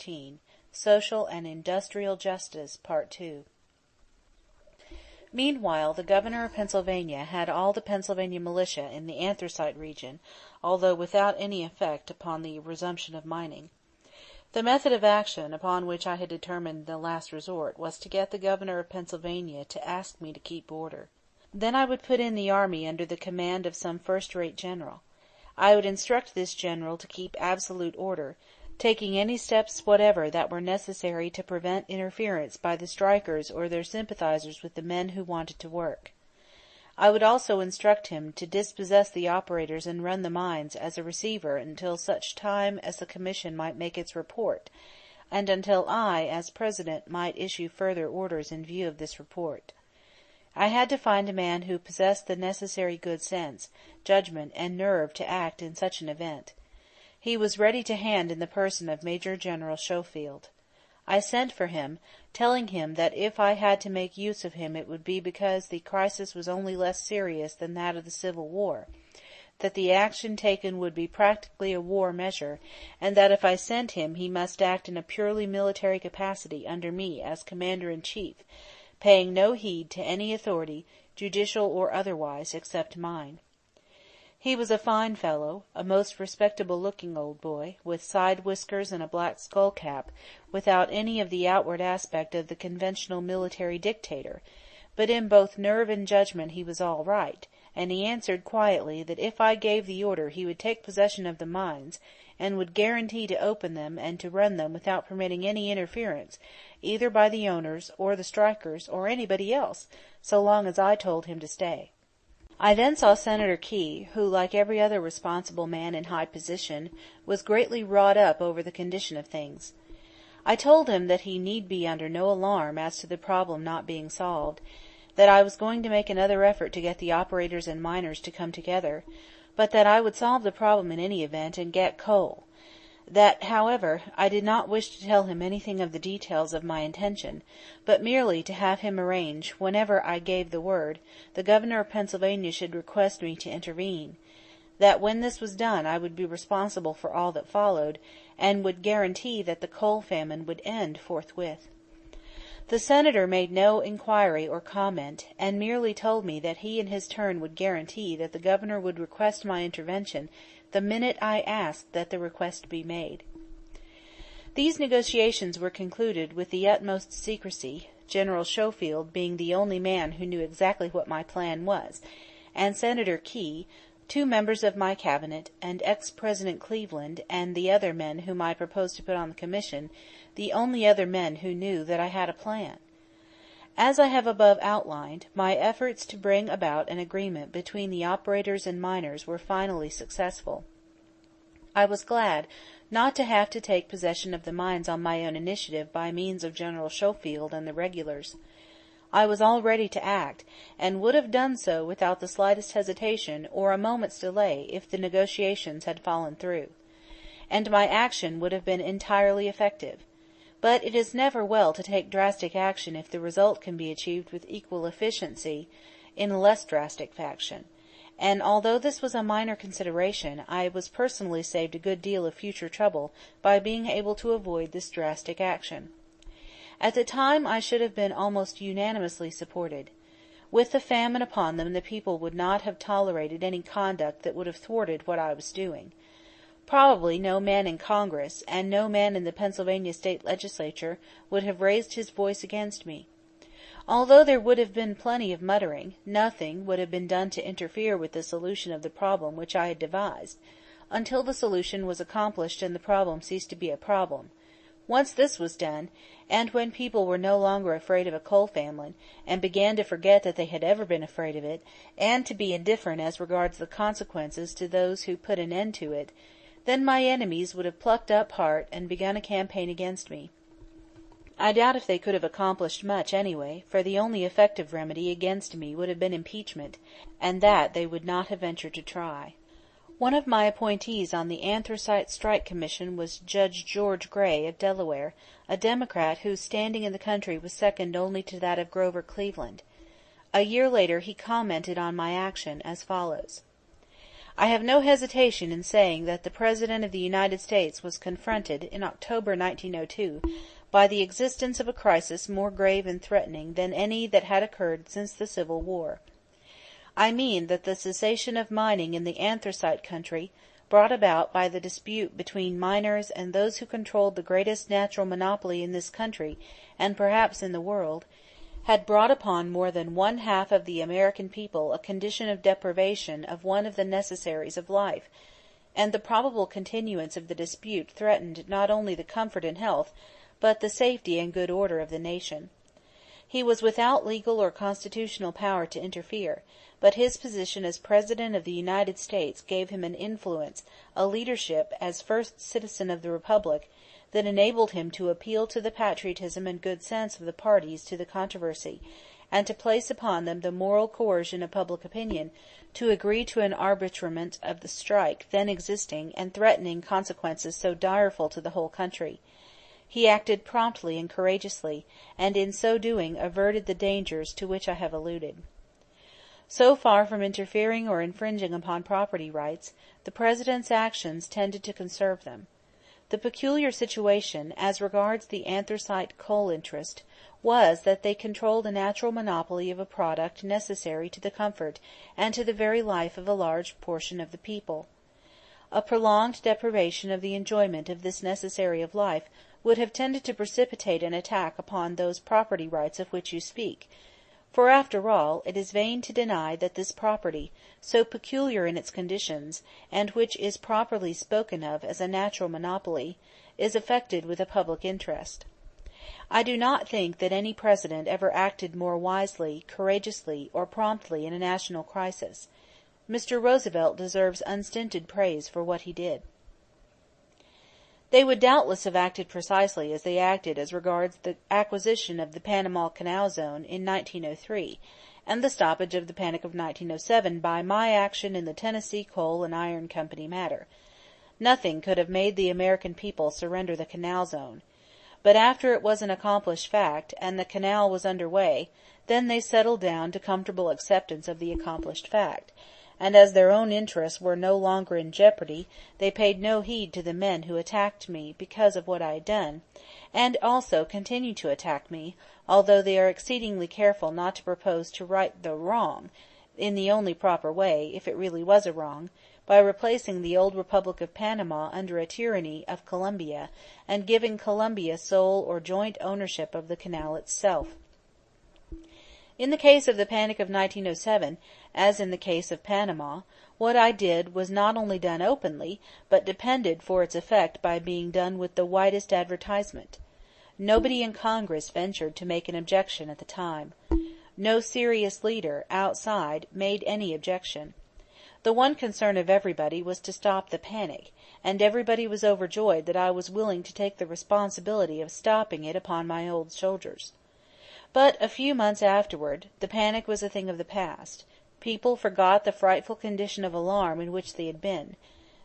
XIII. Social and Industrial Justice, Part II. Meanwhile, the governor of Pennsylvania had all the Pennsylvania militia in the anthracite region, although without any effect upon the resumption of mining. The method of action upon which I had determined in the last resort was to get the governor of Pennsylvania to ask me to keep order. Then I would put in the army under the command of some first-rate general. I would instruct this general to keep absolute order, taking any steps whatever that were necessary to prevent interference by the strikers or their sympathizers with the men who wanted to work. I would also instruct him to dispossess the operators and run the mines as a receiver until such time as the commission might make its report, and until I, as president, might issue further orders in view of this report. I had to find a man who possessed the necessary good sense, judgment, and nerve to act in such an event. He was ready to hand in the person of Major General Schofield. I sent for him, telling him that if I had to make use of him it would be because the crisis was only less serious than that of the Civil War, that the action taken would be practically a war measure, and that if I sent him he must act in a purely military capacity under me as commander-in-chief, paying no heed to any authority, judicial or otherwise, except mine. He was a fine fellow, a most respectable-looking old boy, with side whiskers and a black skull-cap, without any of the outward aspect of the conventional military dictator, but in both nerve and judgment he was all right, and he answered quietly that if I gave the order he would take possession of the mines, and would guarantee to open them and to run them without permitting any interference, either by the owners, or the strikers, or anybody else, so long as I told him to stay. I then saw Senator Key, who, like every other responsible man in high position, was greatly wrought up over the condition of things. I told him that he need be under no alarm as to the problem not being solved, that I was going to make another effort to get the operators and miners to come together, but that I would solve the problem in any event and get coal. That, however, I did not wish to tell him anything of the details of my intention, but merely to have him arrange, whenever I gave the word, the governor of Pennsylvania should request me to intervene; that when this was done I would be responsible for all that followed, and would guarantee that the coal famine would end forthwith. The senator made no inquiry or comment, and merely told me that he in his turn would guarantee that the governor would request my intervention the minute I asked that the request be made. These negotiations were concluded with the utmost secrecy, General Schofield being the only man who knew exactly what my plan was, and Senator Key, 2 members of my cabinet, and ex-President Cleveland, and the other men whom I proposed to put on the commission, the only other men who knew that I had a plan. As I have above outlined, my efforts to bring about an agreement between the operators and miners were finally successful. I was glad not to have to take possession of the mines on my own initiative by means of General Schofield and the regulars. I was all ready to act, and would have done so without the slightest hesitation or a moment's delay if the negotiations had fallen through, and my action would have been entirely effective. But it is never well to take drastic action if the result can be achieved with equal efficiency in less drastic fashion, and although this was a minor consideration, I was personally saved a good deal of future trouble by being able to avoid this drastic action. At the time I should have been almost unanimously supported. With the famine upon them the people would not have tolerated any conduct that would have thwarted what I was doing. Probably no man in Congress, and no man in the Pennsylvania State Legislature, would have raised his voice against me. Although there would have been plenty of muttering, nothing would have been done to interfere with the solution of the problem which I had devised, until the solution was accomplished and the problem ceased to be a problem. Once this was done, and when people were no longer afraid of a coal famine, and began to forget that they had ever been afraid of it, and to be indifferent as regards the consequences to those who put an end to it, then my enemies would have plucked up heart and begun a campaign against me. I doubt if they could have accomplished much anyway, for the only effective remedy against me would have been impeachment, and that they would not have ventured to try. One of my appointees on the Anthracite Strike Commission was Judge George Gray of Delaware, a Democrat whose standing in the country was second only to that of Grover Cleveland. A year later he commented on my action as follows: I have no hesitation in saying that the President of the United States was confronted, in October 1902, by the existence of a crisis more grave and threatening than any that had occurred since the Civil War. I mean that the cessation of mining in the anthracite country, brought about by the dispute between miners and those who controlled the greatest natural monopoly in this country, and perhaps in the world, had brought upon more than one half of the American people a condition of deprivation of one of the necessaries of life, and the probable continuance of the dispute threatened not only the comfort and health, but the safety and good order of the nation. He was without legal or constitutional power to interfere, but his position as President of the United States gave him an influence, a leadership, as first citizen of the Republic, that enabled him to appeal to the patriotism and good sense of the parties to the controversy, and to place upon them the moral coercion of public opinion to agree to an arbitrament of the strike then existing and threatening consequences so direful to the whole country. He acted promptly and courageously, and in so doing averted the dangers to which I have alluded. So far from interfering or infringing upon property rights, the President's actions tended to conserve them. The peculiar situation, as regards the anthracite coal interest, was that they controlled a natural monopoly of a product necessary to the comfort and to the very life of a large portion of the people. A prolonged deprivation of the enjoyment of this necessary of life would have tended to precipitate an attack upon those property rights of which you speak, for after all, it is vain to deny that this property, so peculiar in its conditions, and which is properly spoken of as a natural monopoly, is affected with a public interest. I do not think that any President ever acted more wisely, courageously, or promptly in a national crisis. Mr. Roosevelt deserves unstinted praise for what he did. They would doubtless have acted precisely as they acted as regards the acquisition of the Panama Canal Zone in 1903, and the stoppage of the Panic of 1907 by my action in the Tennessee Coal and Iron Company matter. Nothing could have made the American people surrender the Canal Zone. But after it was an accomplished fact, and the canal was under way, then they settled down to comfortable acceptance of the accomplished fact, and as their own interests were no longer in jeopardy, they paid no heed to the men who attacked me because of what I had done, and also continue to attack me, although they are exceedingly careful not to propose to right the wrong, in the only proper way, if it really was a wrong, by replacing the old Republic of Panama under a tyranny of Colombia, and giving Colombia sole or joint ownership of the canal itself. In the case of the Panic of 1907, as in the case of Panama, what I did was not only done openly, but depended for its effect by being done with the widest advertisement. Nobody in Congress ventured to make an objection at the time. No serious leader, outside, made any objection. The one concern of everybody was to stop the panic, and everybody was overjoyed that I was willing to take the responsibility of stopping it upon my old shoulders. But a few months afterward, the panic was a thing of the past. People forgot the frightful condition of alarm in which they had been.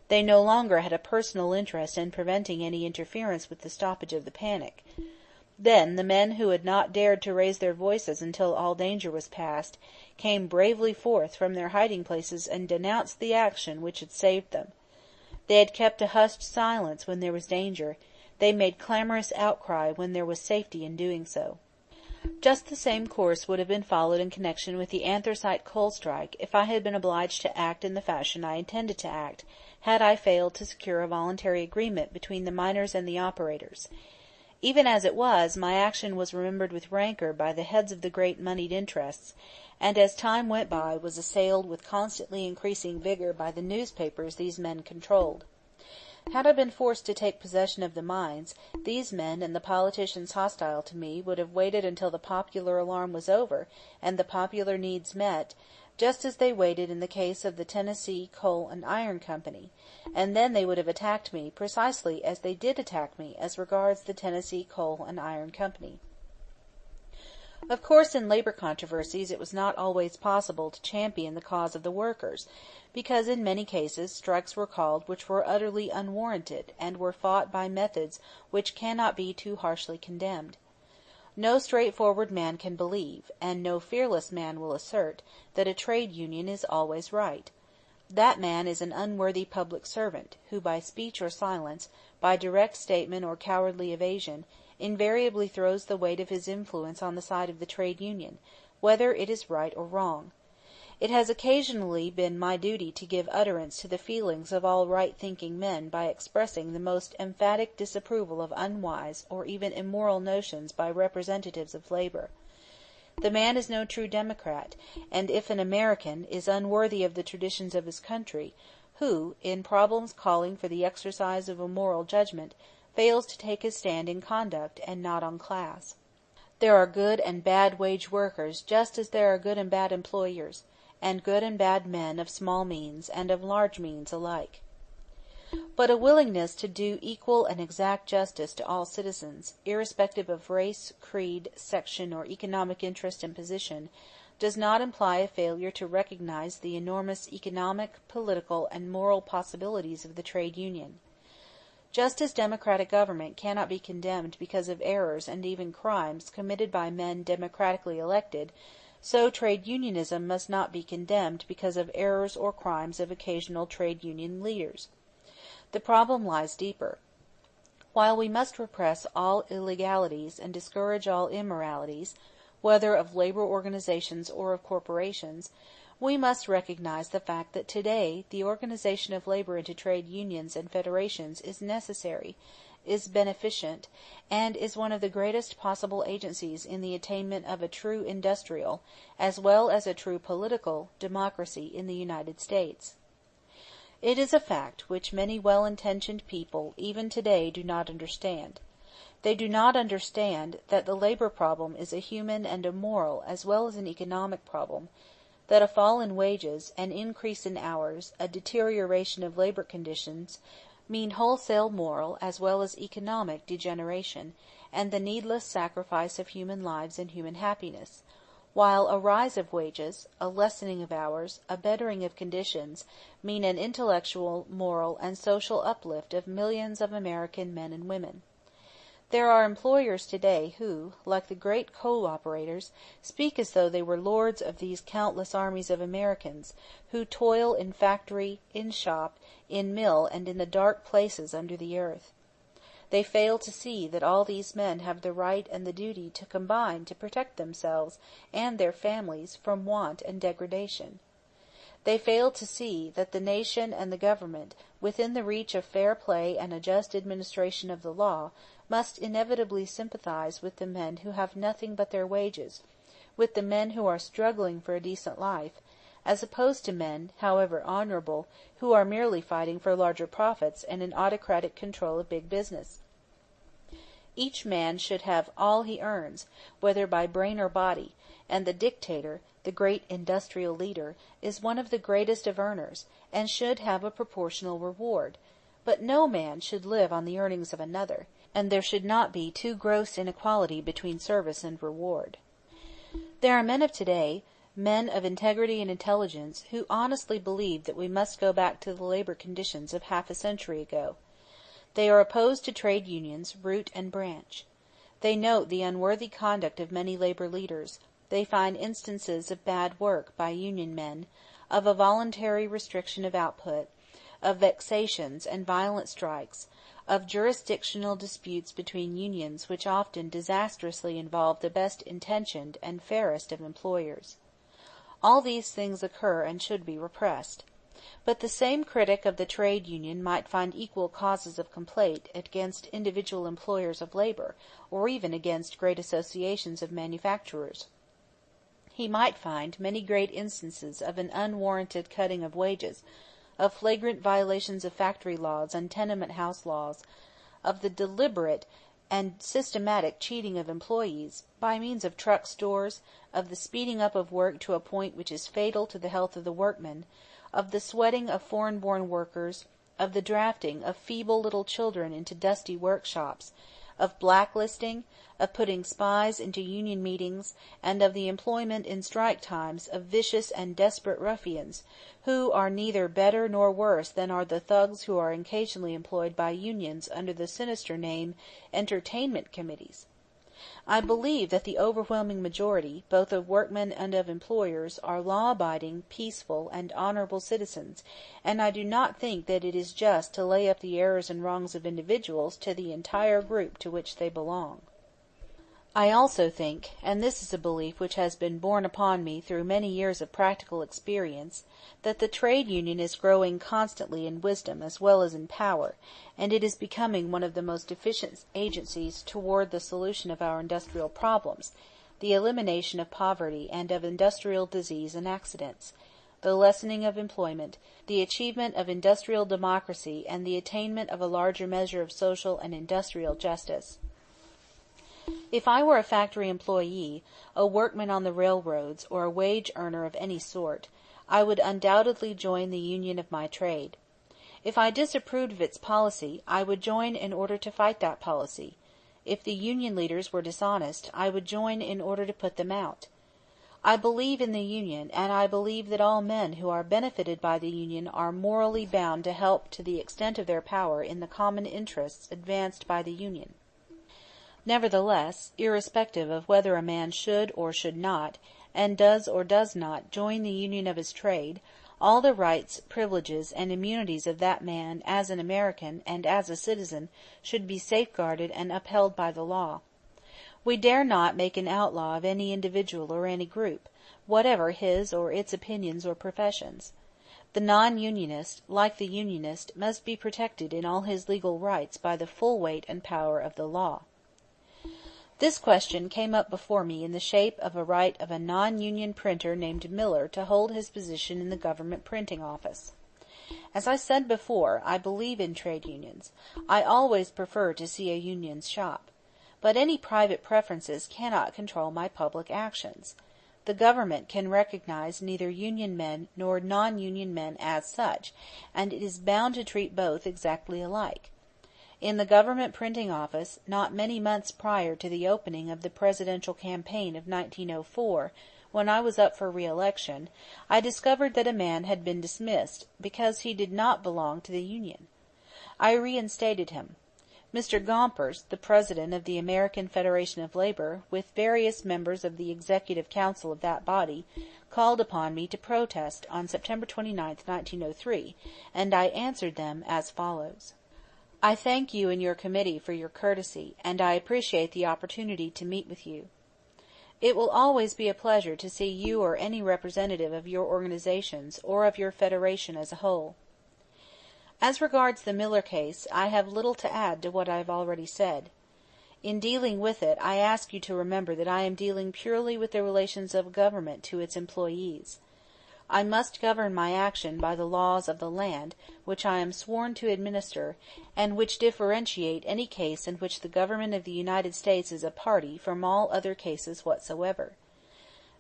They no longer had a personal interest in preventing any interference with the stoppage of the panic. Then the men who had not dared to raise their voices until all danger was past, came bravely forth from their hiding places and denounced the action which had saved them. They had kept a hushed silence when there was danger. They made clamorous outcry when there was safety in doing so. Just the same course would have been followed in connection with the anthracite coal strike if I had been obliged to act in the fashion I intended to act, had I failed to secure a voluntary agreement between the miners and the operators. Even as it was, my action was remembered with rancor by the heads of the great moneyed interests, and as time went by was assailed with constantly increasing vigor by the newspapers these men controlled. Had I been forced to take possession of the mines, these men and the politicians hostile to me would have waited until the popular alarm was over and the popular needs met, just as they waited in the case of the Tennessee Coal and Iron Company, and then they would have attacked me precisely as they did attack me as regards the Tennessee Coal and Iron Company. Of course, in labor controversies it was not always possible to champion the cause of the workers, because in many cases strikes were called which were utterly unwarranted, and were fought by methods which cannot be too harshly condemned. No straightforward man can believe, and no fearless man will assert, that a trade union is always right. That man is an unworthy public servant, who by speech or silence, by direct statement or cowardly evasion, invariably throws the weight of his influence on the side of the trade union, whether it is right or wrong. It has occasionally been my duty to give utterance to the feelings of all right-thinking men by expressing the most emphatic disapproval of unwise or even immoral notions by representatives of labor. The man is no true democrat, and if an American, is unworthy of the traditions of his country, who, in problems calling for the exercise of a moral judgment, fails to take his stand in conduct and not on class. There are good and bad wage workers just as there are good and bad employers, and good and bad men of small means and of large means alike. But a willingness to do equal and exact justice to all citizens, irrespective of race, creed, section, or economic interest and position, does not imply a failure to recognize the enormous economic, political, and moral possibilities of the trade union. Just as democratic government cannot be condemned because of errors and even crimes committed by men democratically elected, so trade unionism must not be condemned because of errors or crimes of occasional trade union leaders. The problem lies deeper. While we must repress all illegalities and discourage all immoralities, whether of labor organizations or of corporations, we must recognize the fact that today the organization of labor into trade unions and federations is necessary, is beneficent, and is one of the greatest possible agencies in the attainment of a true industrial, as well as a true political, democracy in the United States. It is a fact which many well-intentioned people even today do not understand. They do not understand that the labor problem is a human and a moral as well as an economic problem, that a fall in wages, an increase in hours, a deterioration of labor conditions, mean wholesale moral as well as economic degeneration, and the needless sacrifice of human lives and human happiness, while a rise of wages, a lessening of hours, a bettering of conditions, mean an intellectual, moral, and social uplift of millions of American men and women. There are employers today who, like the great coal operators, speak as though they were lords of these countless armies of Americans, who toil in factory, in shop, in mill, and in the dark places under the earth. They fail to see that all these men have the right and the duty to combine to protect themselves and their families from want and degradation. They fail to see that the nation and the government, within the reach of fair play and a just administration of the law, must inevitably sympathize with the men who have nothing but their wages, with the men who are struggling for a decent life, as opposed to men, however honorable, who are merely fighting for larger profits and an autocratic control of big business. Each man should have all he earns, whether by brain or body, and the dictator, the great industrial leader, is one of the greatest of earners, and should have a proportional reward. But no man should live on the earnings of another, and there should not be too gross inequality between service and reward. There are men of today, men of integrity and intelligence, who honestly believe that we must go back to the labor conditions of half a century ago. They are opposed to trade unions, root and branch. They note the unworthy conduct of many labor leaders. They find instances of bad work by union men, of a voluntary restriction of output, of vexations and violent strikes, of jurisdictional disputes between unions which often disastrously involve the best intentioned and fairest of employers. All these things occur and should be repressed. But the same critic of the trade union might find equal causes of complaint against individual employers of labor, or even against great associations of manufacturers. He might find many great instances of an unwarranted cutting of wages, of flagrant violations of factory laws and tenement house laws, of the deliberate and systematic cheating of employees, by means of truck stores, of the speeding up of work to a point which is fatal to the health of the workman, of the sweating of foreign-born workers, of the drafting of feeble little children into dusty workshops, of blacklisting, of putting spies into union meetings, and of the employment in strike times of vicious and desperate ruffians, who are neither better nor worse than are the thugs who are occasionally employed by unions under the sinister name entertainment committees. I believe that the overwhelming majority, both of workmen and of employers, are law-abiding, peaceful, and honorable citizens, and I do not think that it is just to lay up the errors and wrongs of individuals to the entire group to which they belong. I also think, and this is a belief which has been borne upon me through many years of practical experience, that the trade union is growing constantly in wisdom as well as in power, and it is becoming one of the most efficient agencies toward the solution of our industrial problems, the elimination of poverty and of industrial disease and accidents, the lessening of employment, the achievement of industrial democracy, and the attainment of a larger measure of social and industrial justice. If I were a factory employee, a workman on the railroads, or a wage earner of any sort, I would undoubtedly join the union of my trade. If I disapproved of its policy, I would join in order to fight that policy. If the union leaders were dishonest, I would join in order to put them out. I believe in the union, and I believe that all men who are benefited by the union are morally bound to help to the extent of their power in the common interests advanced by the union. Nevertheless, irrespective of whether a man should or should not, and does or does not, join the union of his trade, all the rights, privileges, and immunities of that man as an American and as a citizen should be safeguarded and upheld by the law. We dare not make an outlaw of any individual or any group, whatever his or its opinions or professions. The non-unionist, like the unionist, must be protected in all his legal rights by the full weight and power of the law. This question came up before me in the shape of a right of a non-union printer named Miller to hold his position in the government printing office. As I said before, I believe in trade unions. I always prefer to see a union's shop. But any private preferences cannot control my public actions. The government can recognize neither union men nor non-union men as such, and it is bound to treat both exactly alike. In the government printing office, not many months prior to the opening of the presidential campaign of 1904, when I was up for re-election, I discovered that a man had been dismissed because he did not belong to the union. I reinstated him. Mr. Gompers, the president of the American Federation of Labor, with various members of the executive council of that body, called upon me to protest on September 29, 1903, and I answered them as follows. I thank you and your committee for your courtesy, and I appreciate the opportunity to meet with you. It will always be a pleasure to see you or any representative of your organizations or of your federation as a whole. As regards the Miller case, I have little to add to what I have already said. In dealing with it, I ask you to remember that I am dealing purely with the relations of government to its employees. I must govern my action by the laws of the land, which I am sworn to administer, and which differentiate any case in which the government of the United States is a party from all other cases whatsoever.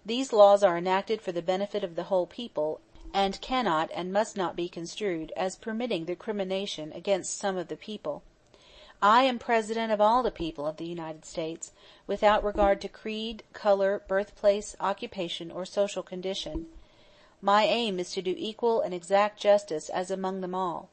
These laws are enacted for the benefit of the whole people, and cannot and must not be construed as permitting the crimination against some of the people. I am President of all the people of the United States, without regard to creed, color, birthplace, occupation, or social condition. My aim is to do equal and exact justice as among them all.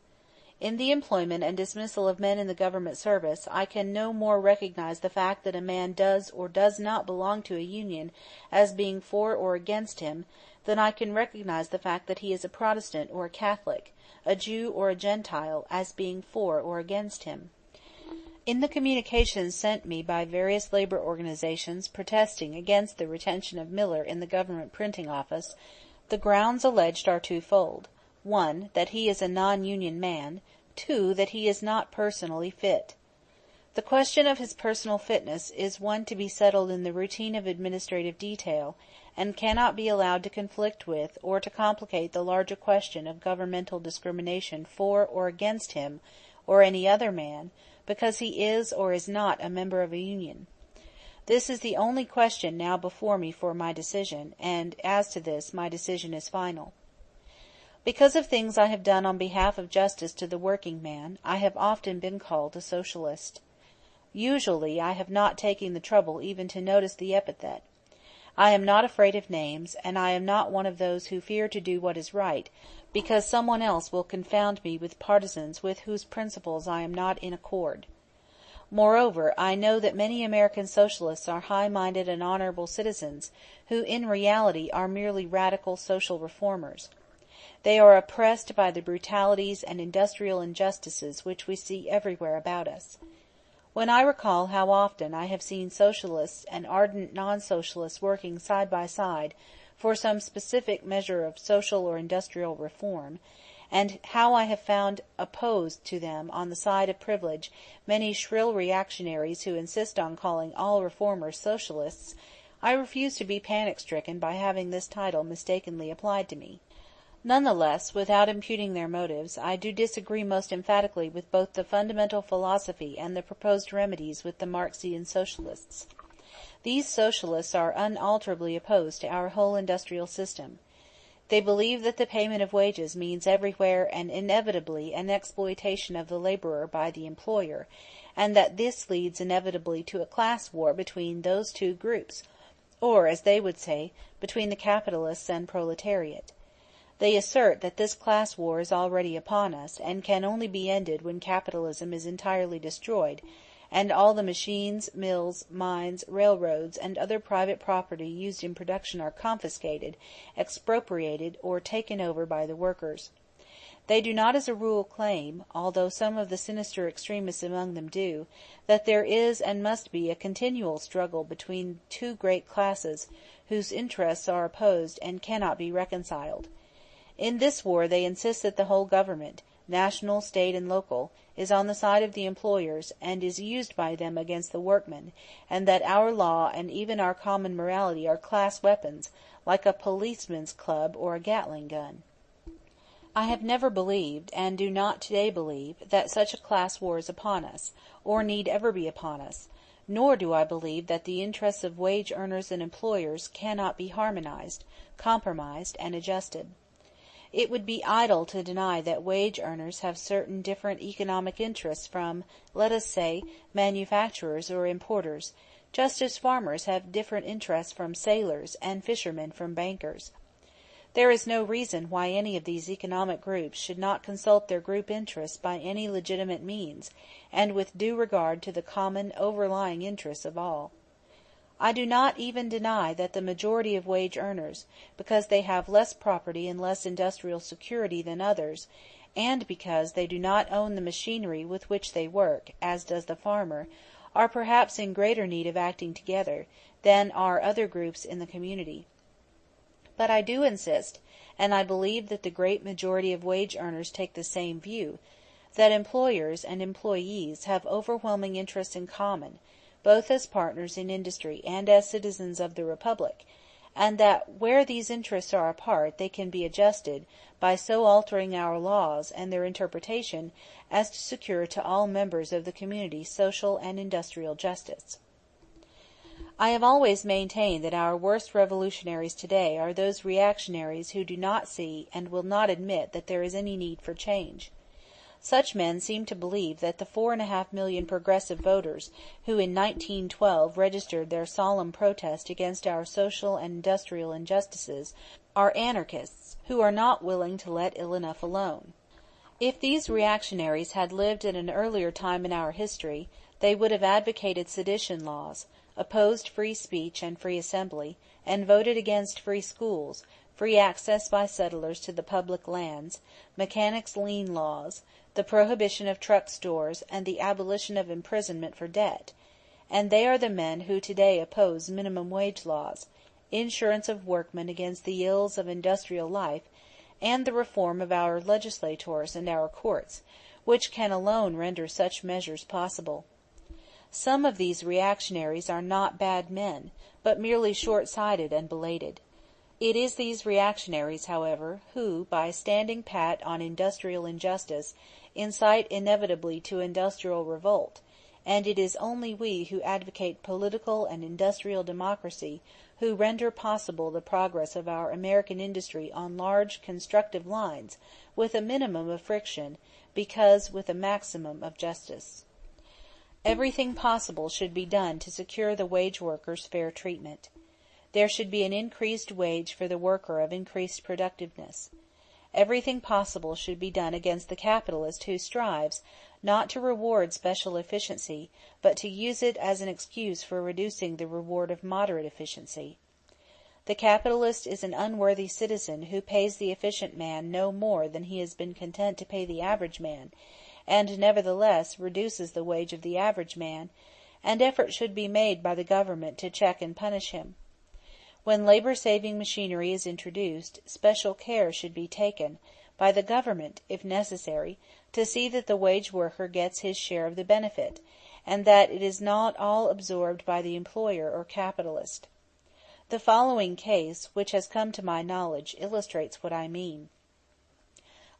In the employment and dismissal of men in the government service, I can no more recognize the fact that a man does or does not belong to a union as being for or against him than I can recognize the fact that he is a Protestant or a Catholic, a Jew or a Gentile, as being for or against him. In the communications sent me by various labor organizations protesting against the retention of Miller in the government printing office, the grounds alleged are twofold: 1, that he is a non-union man; 2, that he is not personally fit. The question of his personal fitness is one to be settled in the routine of administrative detail, and cannot be allowed to conflict with or to complicate the larger question of governmental discrimination for or against him or any other man, because he is or is not a member of a union. This is the only question now before me for my decision, and as to this my decision is final. Because of things I have done on behalf of justice to the working man, I have often been called a socialist. Usually I have not taken the trouble even to notice the epithet. I am not afraid of names, and I am not one of those who fear to do what is right, because someone else will confound me with partisans with whose principles I am not in accord. Moreover, I know that many American Socialists are high-minded and honorable citizens, who in reality are merely radical social reformers. They are oppressed by the brutalities and industrial injustices which we see everywhere about us. When I recall how often I have seen Socialists and ardent non-Socialists working side by side for some specific measure of social or industrial reform, and how I have found opposed to them on the side of privilege many shrill reactionaries who insist on calling all reformers Socialists, I refuse to be panic-stricken by having this title mistakenly applied to me. Nonetheless, without imputing their motives, I do disagree most emphatically with both the fundamental philosophy and the proposed remedies with the Marxian Socialists. These Socialists are unalterably opposed to our whole industrial system. They believe that the payment of wages means everywhere and inevitably an exploitation of the laborer by the employer, and that this leads inevitably to a class war between those two groups, or, as they would say, between the capitalists and proletariat. They assert that this class war is already upon us, and can only be ended when capitalism is entirely destroyed, and all the machines, mills, mines, railroads, and other private property used in production are confiscated, expropriated, or taken over by the workers. They do not as a rule claim, although some of the sinister extremists among them do, that there is and must be a continual struggle between two great classes, whose interests are opposed and cannot be reconciled. In this war they insist that the whole government, national, state, and local, is on the side of the employers, and is used by them against the workmen, and that our law and even our common morality are class weapons, like a policeman's club or a Gatling gun. I have never believed, and do not today believe, that such a class war is upon us, or need ever be upon us, nor do I believe that the interests of wage earners and employers cannot be harmonized, compromised, and adjusted. It would be idle to deny that wage earners have certain different economic interests from, let us say, manufacturers or importers, just as farmers have different interests from sailors and fishermen from bankers. There is no reason why any of these economic groups should not consult their group interests by any legitimate means, and with due regard to the common overlying interests of all. I do not even deny that the majority of wage earners, because they have less property and less industrial security than others, and because they do not own the machinery with which they work, as does the farmer, are perhaps in greater need of acting together than are other groups in the community. But I do insist, and I believe that the great majority of wage earners take the same view, that employers and employees have overwhelming interests in common, both as partners in industry and as citizens of the Republic, and that where these interests are apart they can be adjusted by so altering our laws and their interpretation as to secure to all members of the community social and industrial justice. I have always maintained that our worst revolutionaries today are those reactionaries who do not see and will not admit that there is any need for change. Such men seem to believe that the 4.5 million progressive voters who in 1912 registered their solemn protest against our social and industrial injustices are anarchists who are not willing to let ill enough alone. If these reactionaries had lived at an earlier time in our history, they would have advocated sedition laws, opposed free speech and free assembly, and voted against free schools, free access by settlers to the public lands, mechanics' lien laws, the prohibition of truck stores, and the abolition of imprisonment for debt, and they are the men who today oppose minimum wage laws, insurance of workmen against the ills of industrial life, and the reform of our legislators and our courts, which can alone render such measures possible. Some of these reactionaries are not bad men, but merely short-sighted and belated. It is these reactionaries, however, who, by standing pat on industrial injustice, incite inevitably to industrial revolt, and it is only we who advocate political and industrial democracy who render possible the progress of our American industry on large constructive lines, with a minimum of friction, because with a maximum of justice. Everything possible should be done to secure the wage workers fair treatment. There should be an increased wage for the worker of increased productiveness. Everything possible should be done against the capitalist who strives, not to reward special efficiency, but to use it as an excuse for reducing the reward of moderate efficiency. The capitalist is an unworthy citizen who pays the efficient man no more than he has been content to pay the average man, and nevertheless reduces the wage of the average man, and effort should be made by the government to check and punish him. When labor-saving machinery is introduced, special care should be taken, by the government, if necessary, to see that the wage worker gets his share of the benefit, and that it is not all absorbed by the employer or capitalist. The following case, which has come to my knowledge, illustrates what I mean.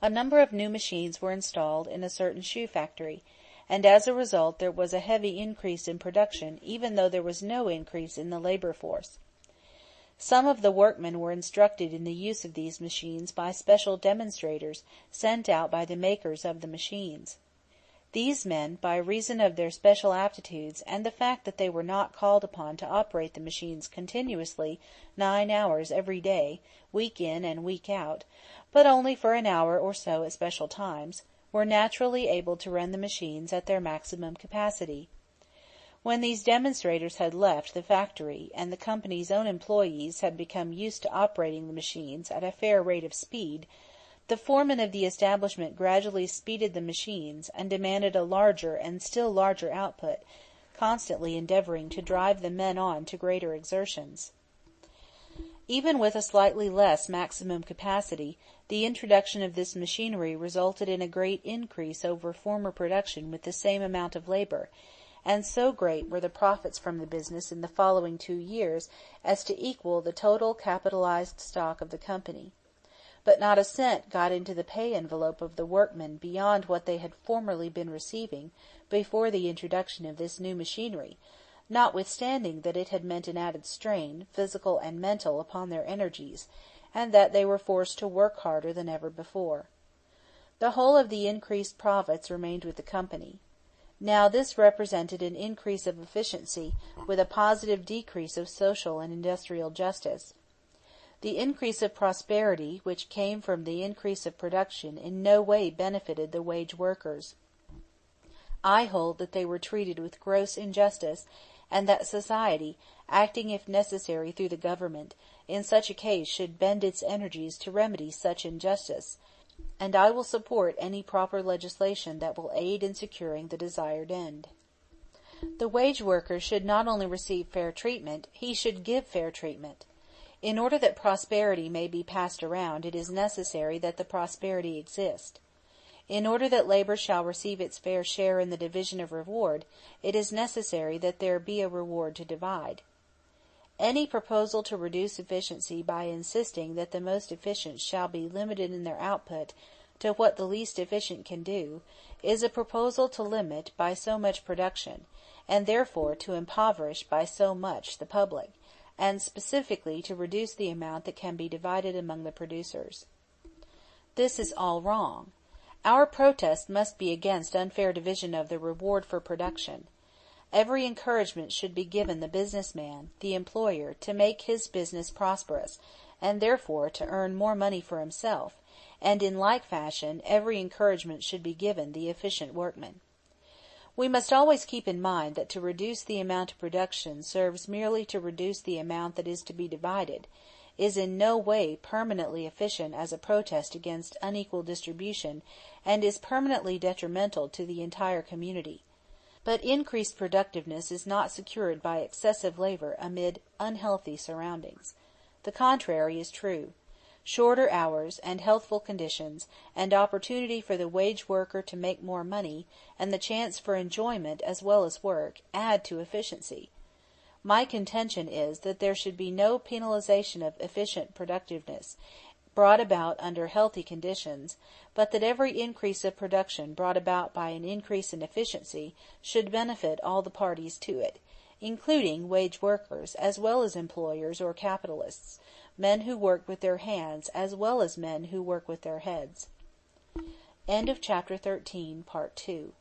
A number of new machines were installed in a certain shoe factory, and as a result there was a heavy increase in production, even though there was no increase in the labor force. Some of the workmen were instructed in the use of these machines by special demonstrators sent out by the makers of the machines. These men, by reason of their special aptitudes and the fact that they were not called upon to operate the machines continuously 9 hours every day, week in and week out, but only for an hour or so at special times, were naturally able to run the machines at their maximum capacity. When these demonstrators had left the factory and the company's own employees had become used to operating the machines at a fair rate of speed, the foreman of the establishment gradually speeded the machines and demanded a larger and still larger output, constantly endeavoring to drive the men on to greater exertions. Even with a slightly less maximum capacity, the introduction of this machinery resulted in a great increase over former production with the same amount of labor, and so great were the profits from the business in the following 2 years as to equal the total capitalized stock of the company. But not a cent got into the pay envelope of the workmen beyond what they had formerly been receiving before the introduction of this new machinery, notwithstanding that it had meant an added strain, physical and mental, upon their energies, and that they were forced to work harder than ever before. The whole of the increased profits remained with the company. Now this represented an increase of efficiency with a positive decrease of social and industrial justice. The increase of prosperity which came from the increase of production in no way benefited the wage workers. I hold that they were treated with gross injustice, and that society, acting if necessary through the government, in such a case should bend its energies to remedy such injustice, and I will support any proper legislation that will aid in securing the desired end. The wage worker should not only receive fair treatment, he should give fair treatment. In order that prosperity may be passed around, it is necessary that the prosperity exist. In order that labor shall receive its fair share in the division of reward, it is necessary that there be a reward to divide. Any proposal to reduce efficiency by insisting that the most efficient shall be limited in their output to what the least efficient can do, is a proposal to limit by so much production, and therefore to impoverish by so much the public, and specifically to reduce the amount that can be divided among the producers. This is all wrong. Our protest must be against unfair division of the reward for production. Every encouragement should be given the businessman, the employer, to make his business prosperous, and therefore to earn more money for himself, and in like fashion every encouragement should be given the efficient workman. We must always keep in mind that to reduce the amount of production serves merely to reduce the amount that is to be divided, is in no way permanently efficient as a protest against unequal distribution, and is permanently detrimental to the entire community. But increased productiveness is not secured by excessive labor amid unhealthy surroundings. The contrary is true. Shorter hours, and healthful conditions, and opportunity for the wage worker to make more money, and the chance for enjoyment as well as work, add to efficiency. My contention is that there should be no penalization of efficient productiveness, brought about under healthy conditions, but that every increase of production brought about by an increase in efficiency should benefit all the parties to it, including wage workers as well as employers or capitalists, men who work with their hands as well as men who work with their heads. End of Chapter 13, Part 2.